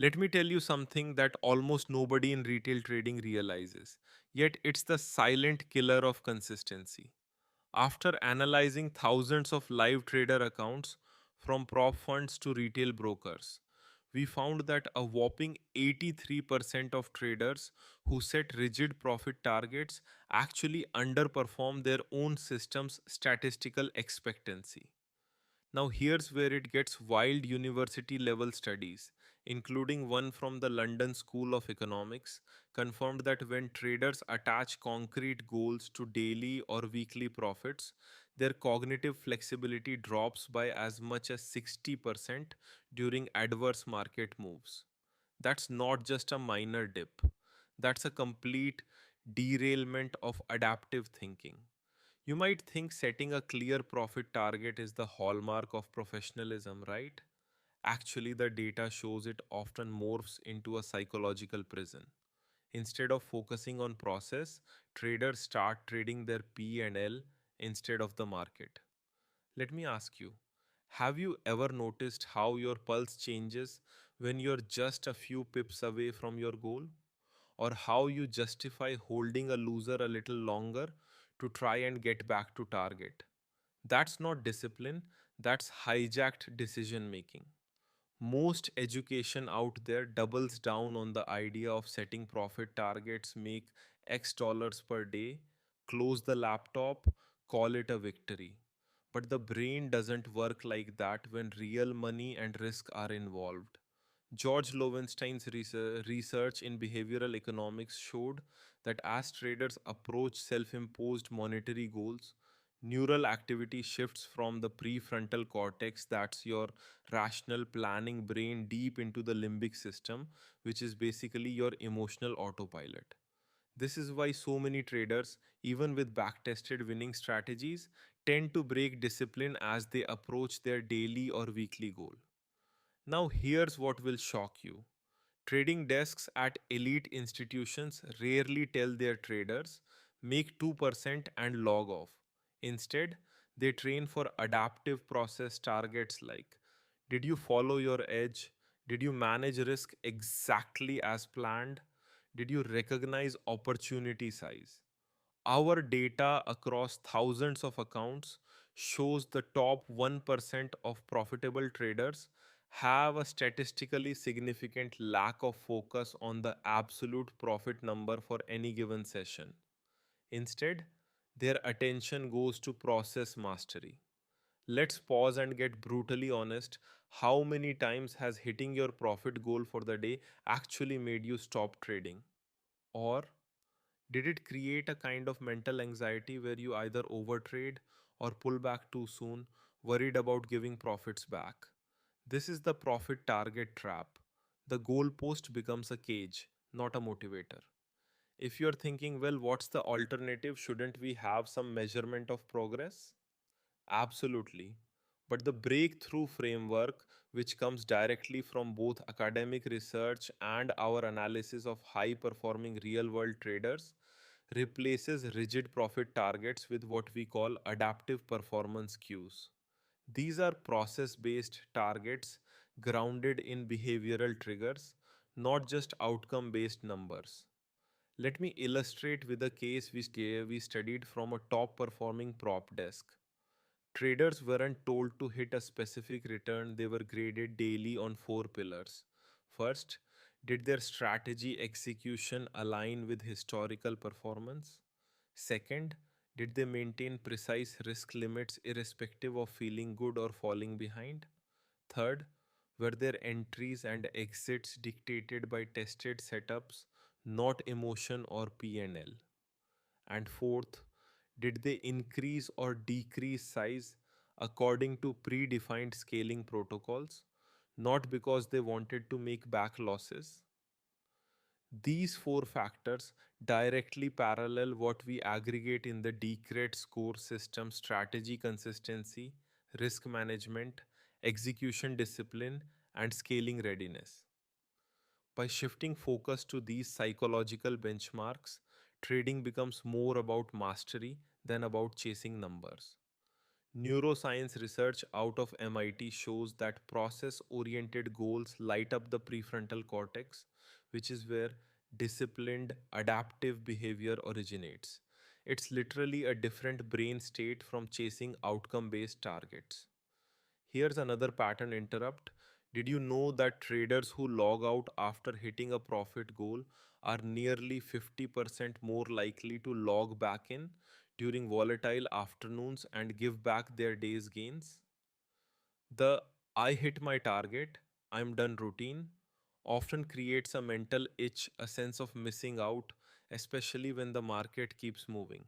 Let me tell you something that almost nobody in retail trading realizes, yet it's the silent killer of consistency. After analyzing thousands of live trader accounts, from prop funds to retail brokers, we found that a whopping 83% of traders who set rigid profit targets actually underperform their own system's statistical expectancy. Now, here's where it gets wild. University level studies, including one from the London School of Economics, confirmed that when traders attach concrete goals to daily or weekly profits, their cognitive flexibility drops by as much as 60% during adverse market moves. That's not just a minor dip, that's a complete derailment of adaptive thinking. You might think setting a clear profit target is the hallmark of professionalism, right? Actually, the data shows it often morphs into a psychological prison. Instead of focusing on process, traders start trading their P and L instead of the market. Let me ask you, have you ever noticed how your pulse changes when you're just a few pips away from your goal? Or how you justify holding a loser a little longer to try and get back to target? That's not discipline, that's hijacked decision making. Most education out there doubles down on the idea of setting profit targets, make X dollars per day, close the laptop, call it a victory. But the brain doesn't work like that when real money and risk are involved. George Lowenstein's research in behavioral economics showed that as traders approach self imposed monetary goals, neural activity shifts from the prefrontal cortex, that's your rational planning brain, deep into the limbic system, which is basically your emotional autopilot. This is why so many traders, even with backtested winning strategies, tend to break discipline as they approach their daily or weekly goal. Now, here's what will shock you. Trading desks at elite institutions rarely tell their traders, make 2% and log off. Instead, they train for adaptive process targets like, did you follow your edge? Did you manage risk exactly as planned? Did you recognize opportunity size? Our data across thousands of accounts shows the top 1% of profitable traders have a statistically significant lack of focus on the absolute profit number for any given session. Instead, their attention goes to process mastery. Let's pause and get brutally honest. How many times has hitting your profit goal for the day actually made you stop trading? Or did it create a kind of mental anxiety where you either overtrade or pull back too soon, worried about giving profits back? This is the profit target trap. The goalpost becomes a cage, not a motivator. If you're thinking, well, what's the alternative? Shouldn't we have some measurement of progress? Absolutely. But the breakthrough framework, which comes directly from both academic research and our analysis of high performing real world traders, replaces rigid profit targets with what we call adaptive performance cues. These are process based targets grounded in behavioral triggers, not just outcome based numbers. Let me illustrate with a case we studied from a top performing prop desk. Traders weren't told to hit a specific return, they were graded daily on four pillars. First, did their strategy execution align with historical performance? Second, did they maintain precise risk limits irrespective of feeling good or falling behind? Third, were their entries and exits dictated by tested setups, not emotion or P&L? And fourth, did they increase or decrease size according to predefined scaling protocols, not because they wanted to make back losses? These four factors directly parallel what we aggregate in the Decred score system: strategy consistency, risk management, execution discipline, and scaling readiness. By shifting focus to these psychological benchmarks, trading becomes more about mastery than about chasing numbers. Neuroscience research out of MIT shows that process oriented goals light up the prefrontal cortex, which is where disciplined, adaptive behavior originates. It's literally a different brain state from chasing outcome based targets. Here's another pattern interrupt. Did you know that traders who log out after hitting a profit goal are nearly 50% more likely to log back in during volatile afternoons and give back their day's gains? The I hit my target, I'm done routine often creates a mental itch, a sense of missing out, especially when the market keeps moving.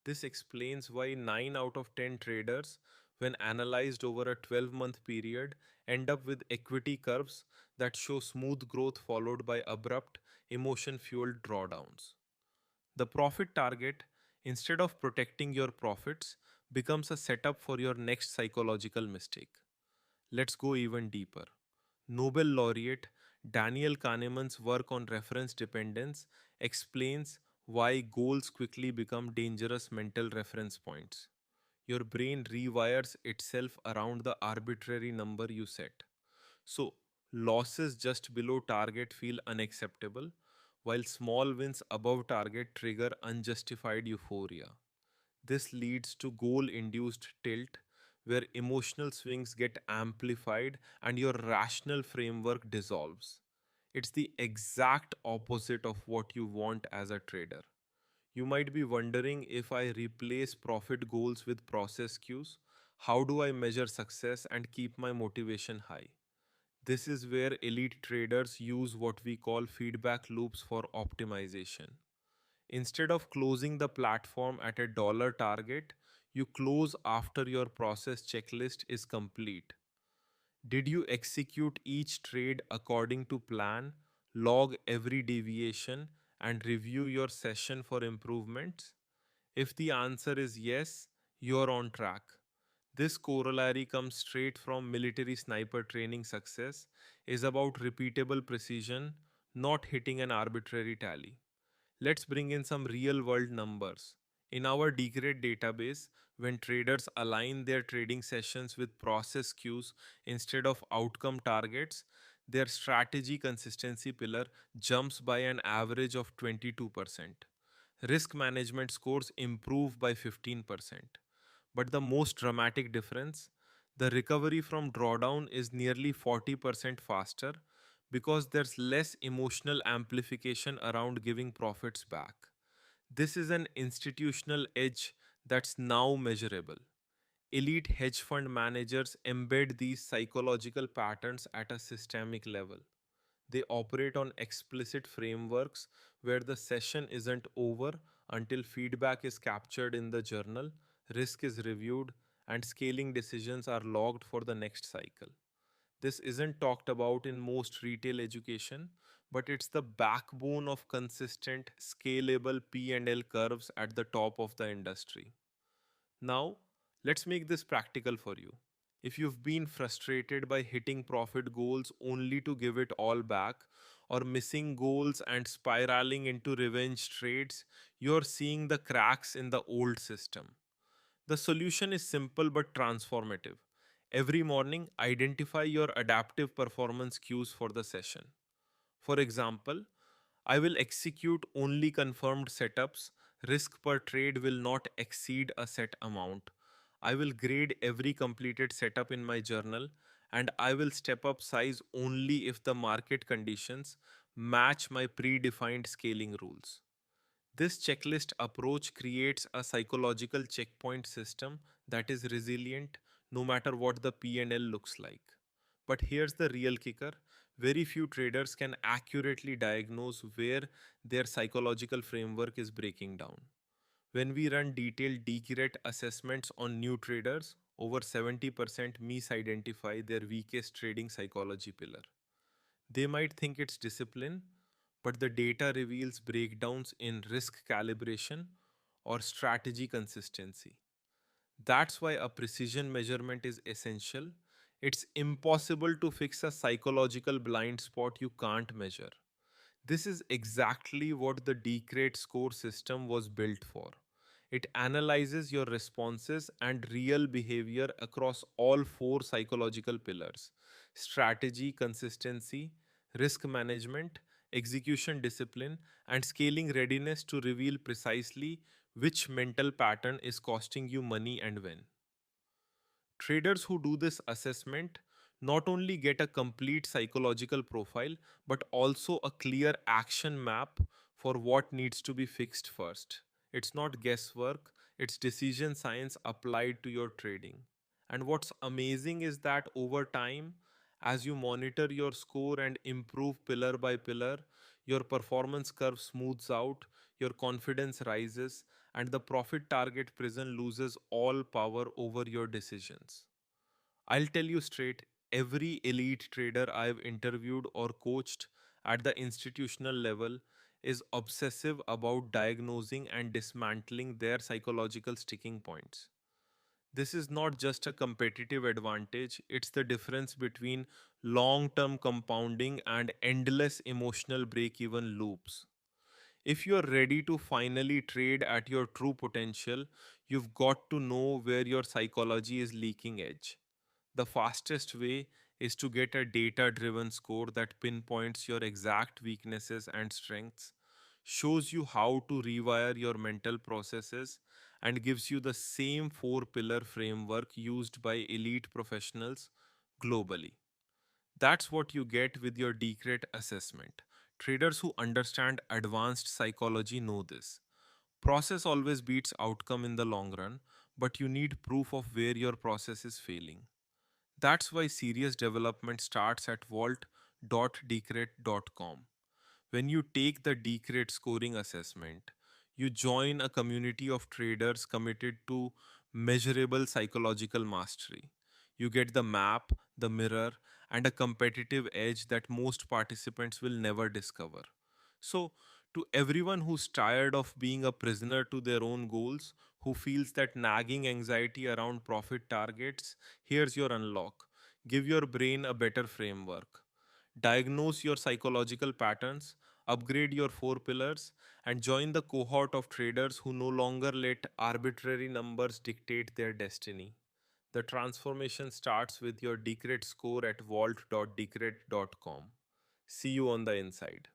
This explains why 9 out of 10 traders, when analyzed over a 12-month period, end up with equity curves that show smooth growth followed by abrupt, emotion fueled drawdowns. The profit target, instead of protecting your profits, becomes a setup for your next psychological mistake. Let's go even deeper. Nobel laureate Daniel Kahneman's work on reference dependence explains why goals quickly become dangerous mental reference points. Your brain rewires itself around the arbitrary number you set. So, losses just below target feel unacceptable, while small wins above target trigger unjustified euphoria. This leads to goal induced tilt, where emotional swings get amplified and your rational framework dissolves. It's the exact opposite of what you want as a trader. You might be wondering, if I replace profit goals with process cues, how do I measure success and keep my motivation high? This is where elite traders use what we call feedback loops for optimization. Instead of closing the platform at a dollar target, you close after your process checklist is complete. Did you execute each trade according to plan, log every deviation, and review your session for improvements? If the answer is yes, you're on track. This corollary comes straight from military sniper training. Success is about repeatable precision, not hitting an arbitrary tally. Let's bring in some real world numbers. In our Decred database, when traders align their trading sessions with process cues instead of outcome targets, their strategy consistency pillar jumps by an average of 22%. Risk management scores improve by 15%. But the most dramatic difference, the recovery from drawdown is nearly 40% faster because there's less emotional amplification around giving profits back. This is an institutional edge that's now measurable. Elite hedge fund managers embed these psychological patterns at a systemic level. They operate on explicit frameworks where the session isn't over until feedback is captured in the journal, risk is reviewed, and scaling decisions are logged for the next cycle. This isn't talked about in most retail education, but it's the backbone of consistent, scalable P&L curves at the top of the industry. Now, let's make this practical for you. If you've been frustrated by hitting profit goals only to give it all back, or missing goals and spiraling into revenge trades, you're seeing the cracks in the old system. The solution is simple but transformative. Every morning, identify your adaptive performance cues for the session. For example, I will execute only confirmed setups. Risk per trade will not exceed a set amount. I will grade every completed setup in my journal, and I will step up size only if the market conditions match my predefined scaling rules. This checklist approach creates a psychological checkpoint system that is resilient no matter what the P&L looks like. But here's the real kicker. Very few traders can accurately diagnose where their psychological framework is breaking down. When we run detailed DCRET assessments on new traders, over 70% misidentify their weakest trading psychology pillar. They might think it's discipline, but the data reveals breakdowns in risk calibration or strategy consistency. That's why a precision measurement is essential. It's impossible to fix a psychological blind spot you can't measure. This is exactly what the Decrate score system was built for. It analyzes your responses and real behavior across all four psychological pillars: strategy, consistency, risk management, execution discipline, and scaling readiness to reveal precisely which mental pattern is costing you money and when. Traders who do this assessment not only get a complete psychological profile, but also a clear action map for what needs to be fixed first. It's not guesswork, it's decision science applied to your trading. And what's amazing is that over time, as you monitor your score and improve pillar by pillar, your performance curve smooths out, your confidence rises, and the profit target prison loses all power over your decisions. I'll tell you straight, every elite trader I've interviewed or coached at the institutional level is obsessive about diagnosing and dismantling their psychological sticking points. This is not just a competitive advantage, it's the difference between long term compounding and endless emotional break even loops. If you're ready to finally trade at your true potential, you've got to know where your psychology is leaking edge. The fastest way is to get a data driven score that pinpoints your exact weaknesses and strengths, shows you how to rewire your mental processes, and gives you the same four pillar framework used by elite professionals globally. That's what you get with your Decret assessment. Traders who understand advanced psychology know this. Process always beats outcome in the long run, but you need proof of where your process is failing. That's why serious development starts at vault.decret.com. When you take the Decret scoring assessment, you join a community of traders committed to measurable psychological mastery. You get the map, the mirror, and a competitive edge that most participants will never discover. So, to everyone who's tired of being a prisoner to their own goals, who feels that nagging anxiety around profit targets, here's your unlock. Give your brain a better framework. Diagnose your psychological patterns, upgrade your four pillars, and join the cohort of traders who no longer let arbitrary numbers dictate their destiny. The transformation starts with your Decret score at vault.decret.com. See you on the inside.